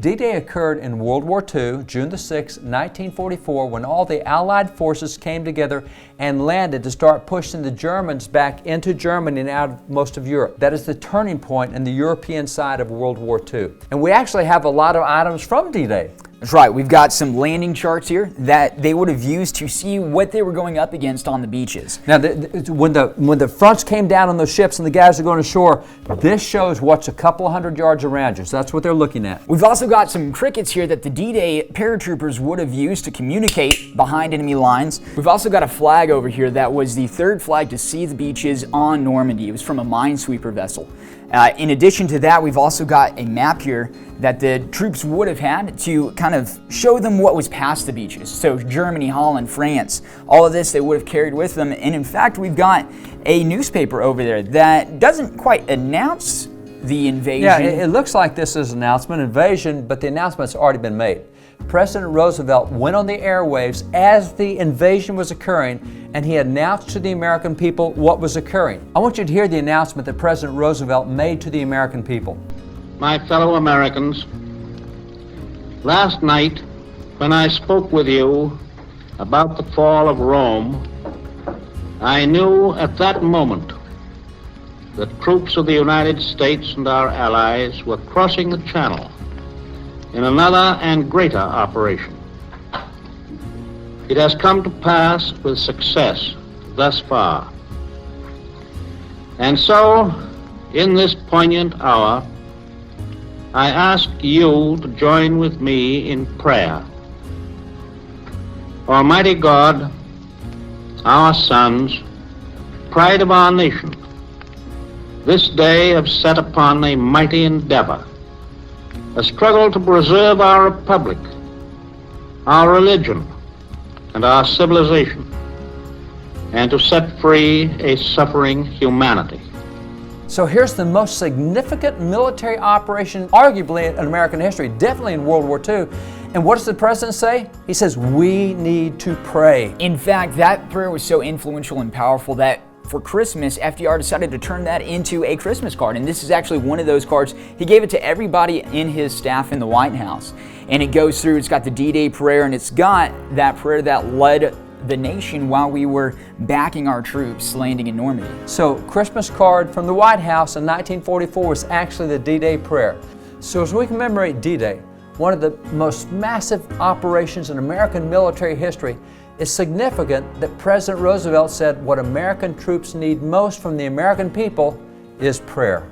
D-Day occurred in World War II, June the 6th, 1944, when all the Allied forces came together and landed to start pushing the Germans back into Germany and out of most of Europe. That is the turning point in the European side of World War II. And we actually have a lot of items from D-Day. That's right. We've got some landing charts here that they would have used to see what they were going up against on the beaches. Now, when the fronts came down on those ships and the guys are going ashore, this shows what's a couple hundred yards around you. So that's what they're looking at. We've also got some crickets here that the D-Day paratroopers would have used to communicate behind enemy lines. We've also got a flag over here that was the third flag to see the beaches on Normandy. It was from a minesweeper vessel. In addition to that, we've also got a map here that the troops would have had to kind of show them what was past the beaches. So Germany, Holland, France, all of this they would have carried with them. And in fact, we've got a newspaper over there that doesn't quite announce the invasion. Yeah, it looks like this is an announcement, invasion, but the announcement's already been made. President Roosevelt went on the airwaves as the invasion was occurring, and he announced to the American people what was occurring. I want you to hear the announcement that President Roosevelt made to the American people. My fellow Americans, last night when I spoke with you about the fall of Rome, I knew at that moment that troops of the United States and our allies were crossing the Channel in another and greater operation. It has come to pass with success thus far. And so, in this poignant hour, I ask you to join with me in prayer. Almighty God, our sons, pride of our nation, this day have set upon a mighty endeavor, a struggle to preserve our republic, our religion, and our civilization, and to set free a suffering humanity. So here's the most significant military operation, arguably in American history, definitely in World War II. And what does the president say? He says, we need to pray. In fact, that prayer was so influential and powerful that for Christmas, FDR decided to turn that into a Christmas card. And this is actually one of those cards. He gave it to everybody in his staff in the White House. And it goes through, it's got the D-Day prayer, and it's got that prayer that led the nation while we were backing our troops landing in Normandy. So Christmas card from the White House in 1944 was actually the D-Day prayer. So as we commemorate D-Day, one of the most massive operations in American military history, it's significant that President Roosevelt said what American troops need most from the American people is prayer.